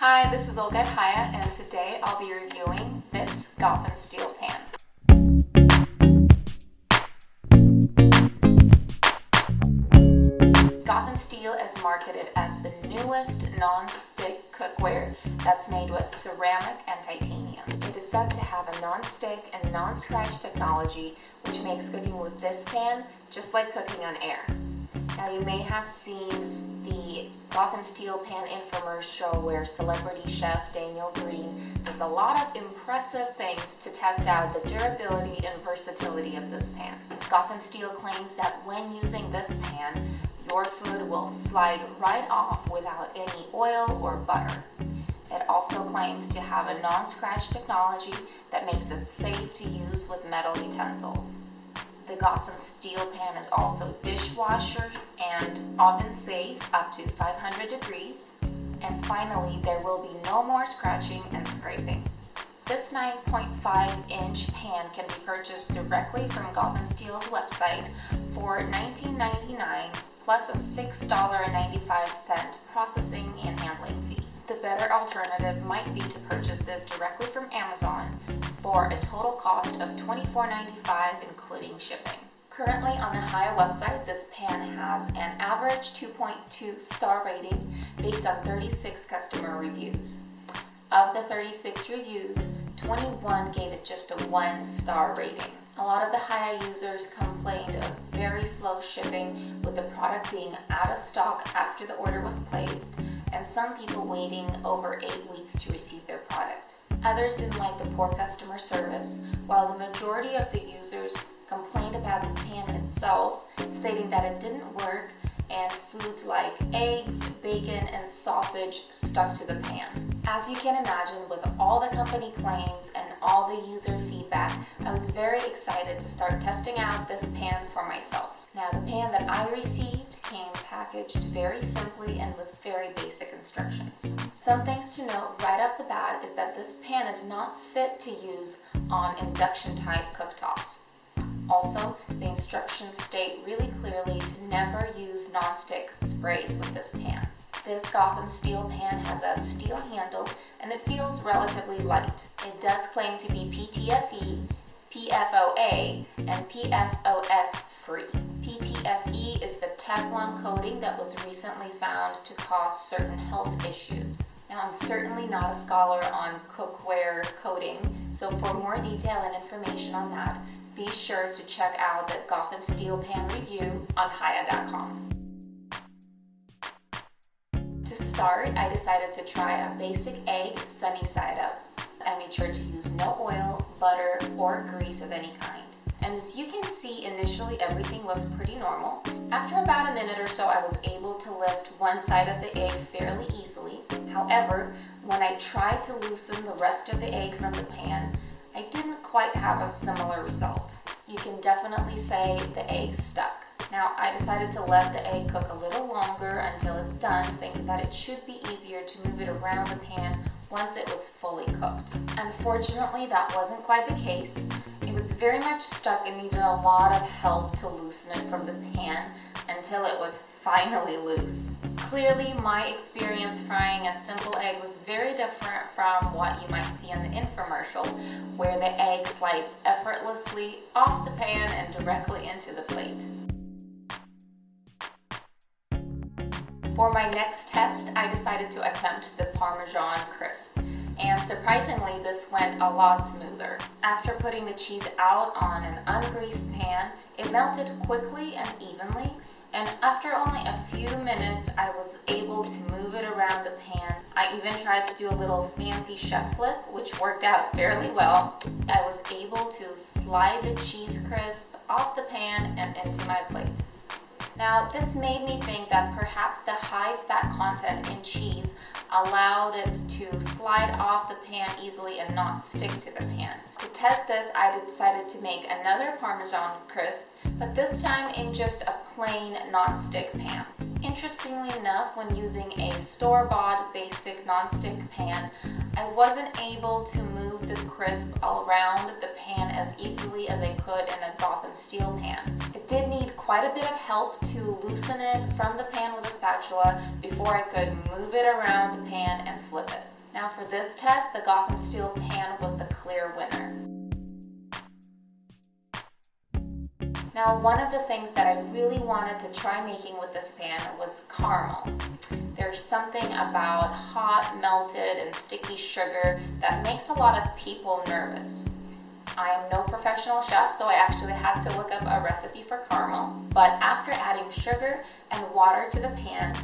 Hi, this is Olga at HighYa, and today I'll be reviewing this Gotham steel pan. Gotham steel is marketed as the newest non-stick cookware that's made with ceramic and titanium. It is said to have a non-stick and non-scratch technology, which makes cooking with this pan just like cooking on air. Now, you may have seen the Gotham steel pan infomercial where celebrity chef Daniel Green does a lot of impressive things to test out the durability and versatility of this pan. Gotham steel claims that when using this pan, your food will slide right off without any oil or butter. It also claims to have a non-scratch technology that makes it safe to use with metal utensils. The Gotham steel pan is also dishwasher and oven safe up to 500 degrees. And finally, there will be no more scratching and scraping. This 9.5-inch pan can be purchased directly from Gotham Steel's website for $19.99 plus a $6.95 processing and handling fee. The better alternative might be to purchase this directly from Amazon for a total cost of $24.95 including shipping. Currently on the HighYa website, this pan has an average 2.2 star rating based on 36 customer reviews. Of the 36 reviews, 21 gave it just a 1-star rating. A lot of the HighYa users complained of very slow shipping, with the product being out of stock after the order was placed, and some people waiting over 8 weeks to receive their product. Others didn't like the poor customer service, while the majority of the users complained about the pan itself, stating that it didn't work and foods like eggs, bacon, and sausage stuck to the pan. As you can imagine, with all the company claims and all the user feedback, I was very excited to start testing out this pan for myself. Now, the pan that I received came packaged very simply and with very basic instructions. Some things to note right off the bat is that this pan is not fit to use on induction type cooktops. Also, the instructions state really clearly to never use non-stick sprays with this pan. This Gotham steel pan has a steel handle and it feels relatively light. It does claim to be PTFE, PFOA, and PFOS free. PTFE is the Teflon coating that was recently found to cause certain health issues. Now, I'm certainly not a scholar on cookware coating, so for more detail and information on that, be sure to check out the Gotham steel pan review on HighYa.com. To start, I decided to try a basic egg sunny side up. I made sure to use no oil, butter, or grease of any kind. And as you can see, initially everything looked pretty normal. After about a minute or so, I was able to lift one side of the egg fairly easily. However, when I tried to loosen the rest of the egg from the pan, I didn't quite have a similar result. You can definitely say the egg stuck. Now, I decided to let the egg cook a little longer until it's done, thinking that it should be easier to move it around the pan once it was fully cooked. Unfortunately, that wasn't quite the case. It was very much stuck and needed a lot of help to loosen it from the pan until it was finally loose. Clearly, my experience frying a simple egg was very different from what you might see in the infomercial, where the egg slides effortlessly off the pan and directly into the plate. For my next test, I decided to attempt the Parmesan crisp, and surprisingly, this went a lot smoother. After putting the cheese out on an ungreased pan, it melted quickly and evenly, and after only a few minutes, I was able to move it around the pan. I even tried to do a little fancy chef flip, which worked out fairly well. I was able to slide the cheese crisp off the pan and into my plate. Now, this made me think that perhaps the high fat content in cheese allowed it to slide off the pan easily and not stick to the pan. To test this, I decided to make another Parmesan crisp, but this time in just a plain non-stick pan. Interestingly enough, when using a store-bought basic non-stick pan, I wasn't able to move the crisp around the pan as easily as I could in a Gotham steel pan. It did need quite a bit of help to loosen it from the pan with a spatula before I could move it around the pan and flip it. Now for this test, the Gotham steel pan was the clear winner. Now one of the things that I really wanted to try making with this pan was caramel. There's something about hot, melted, and sticky sugar that makes a lot of people nervous. I am no professional chef, so I actually had to look up a recipe for caramel. But after adding sugar and water to the pan,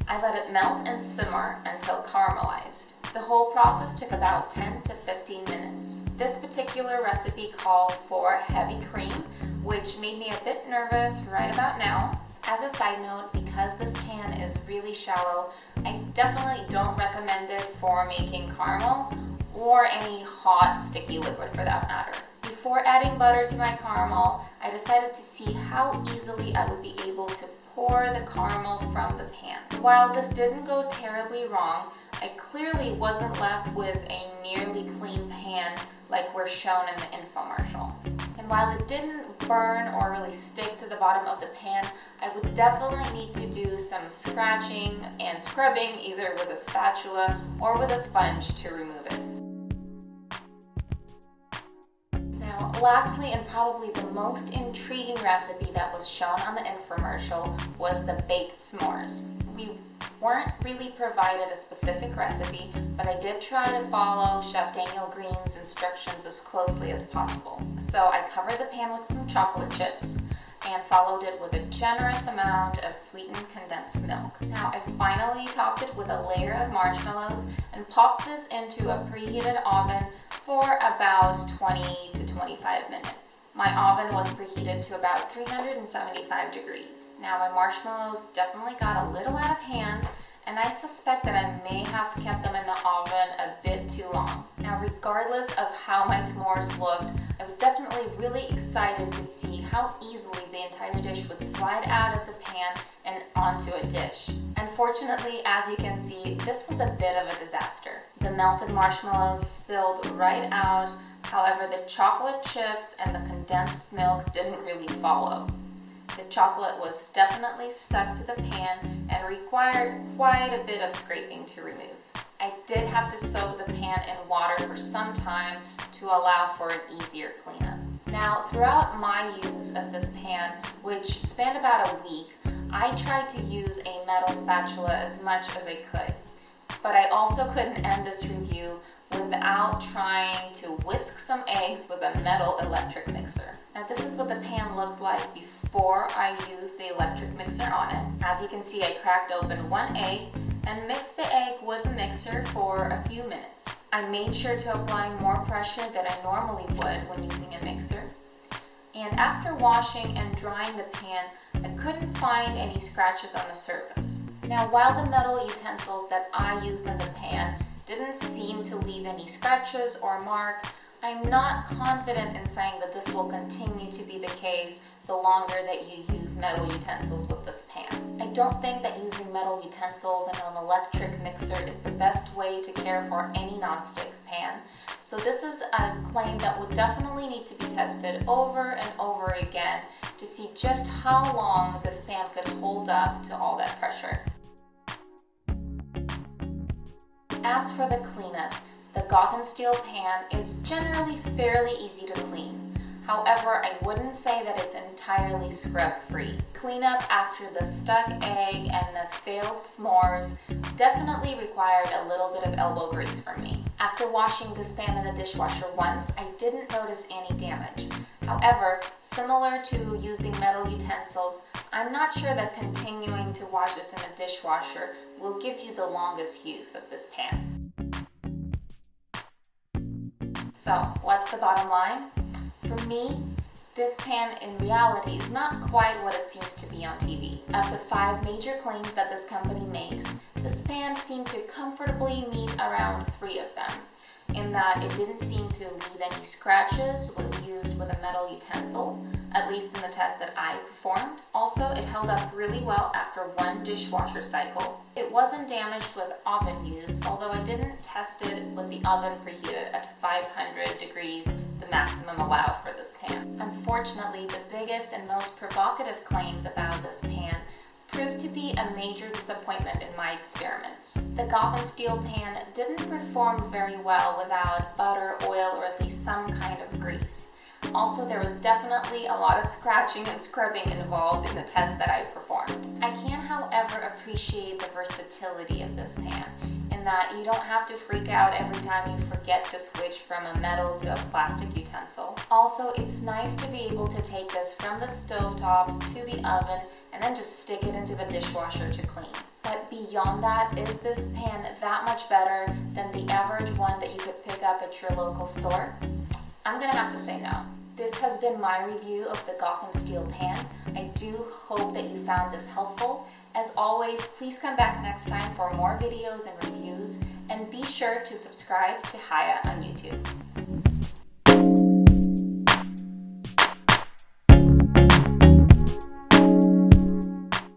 I let it melt and simmer until caramelized. The whole process took about 10 to 15 minutes. This particular recipe called for heavy cream, which made me a bit nervous right about now. As a side note, because this pan is really shallow, I definitely don't recommend it for making caramel or any hot, sticky liquid for that matter. Before adding butter to my caramel, I decided to see how easily I would be able to pour the caramel from the pan. While this didn't go terribly wrong, I clearly wasn't left with a nearly clean pan like we're shown in the infomercial. And while it didn't burn or really stick to the bottom of the pan, I would definitely need to do some scratching and scrubbing either with a spatula or with a sponge to remove it. Now, lastly, and probably the most intriguing recipe that was shown on the infomercial was the baked s'mores. We weren't really provided a specific recipe, but I did try to follow Chef Daniel Green's instructions as closely as possible. So I covered the pan with some chocolate chips and followed it with a generous amount of sweetened condensed milk. Now I finally topped it with a layer of marshmallows and popped this into a preheated oven for about 20 to 25 minutes. My oven was preheated to about 375 degrees. Now my marshmallows definitely got a little out of hand, and I suspect that I may have kept them in the oven a bit too long. Now regardless of how my s'mores looked, I was definitely really excited to see how easily the entire dish would slide out of the pan and onto a dish. Unfortunately, as you can see, this was a bit of a disaster. The melted marshmallows spilled right out. However, the chocolate chips and the condensed milk didn't really follow. The chocolate was definitely stuck to the pan and required quite a bit of scraping to remove. I did have to soak the pan in water for some time to allow for an easier cleanup. Now, throughout my use of this pan, which spanned about a week, I tried to use a metal spatula as much as I could. But I also couldn't end this review without trying to whisk some eggs with a metal electric mixer. Now this is what the pan looked like before I used the electric mixer on it. As you can see, I cracked open one egg and mixed the egg with the mixer for a few minutes. I made sure to apply more pressure than I normally would when using a mixer. And after washing and drying the pan, I couldn't find any scratches on the surface. Now while the metal utensils that I used in the pan didn't seem to leave any scratches or mark, I'm not confident in saying that this will continue to be the case the longer that you use metal utensils with this pan. I don't think that using metal utensils and an electric mixer is the best way to care for any nonstick pan. So this is a claim that would definitely need to be tested over and over again to see just how long this pan could hold up to all that pressure. As for the cleanup, the Gotham steel pan is generally fairly easy to clean. However, I wouldn't say that it's entirely scrub-free. Cleanup after the stuck egg and the failed s'mores definitely required a little bit of elbow grease from me. After washing this pan in the dishwasher once, I didn't notice any damage. However, similar to using metal utensils, I'm not sure that continuing to wash this in a dishwasher will give you the longest use of this pan. So, what's the bottom line? For me, this pan in reality is not quite what it seems to be on TV. Of the 5 major claims that this company makes, this pan seemed to comfortably meet around 3 of them, in that it didn't seem to leave any scratches when used with a metal utensil, at least in the test that I performed. Also, it held up really well after 1 dishwasher cycle. It wasn't damaged with oven use, although I didn't test it with the oven preheated at 500 degrees, the maximum allowed for this pan. Unfortunately, the biggest and most provocative claims about this pan proved to be a major disappointment in my experiments. The Gotham steel pan didn't perform very well without butter, oil, or at least some kind of grease. Also, there was definitely a lot of scratching and scrubbing involved in the test that I performed. I can, however, appreciate the versatility of this pan, in that you don't have to freak out every time you forget to switch from a metal to a plastic utensil. Also, it's nice to be able to take this from the stovetop to the oven and then just stick it into the dishwasher to clean. But beyond that, is this pan that much better than the average one that you could pick up at your local store? I'm gonna have to say no. This has been my review of the Gotham steel pan. I do hope that you found this helpful. As always, please come back next time for more videos and reviews, and be sure to subscribe to HighYa on YouTube.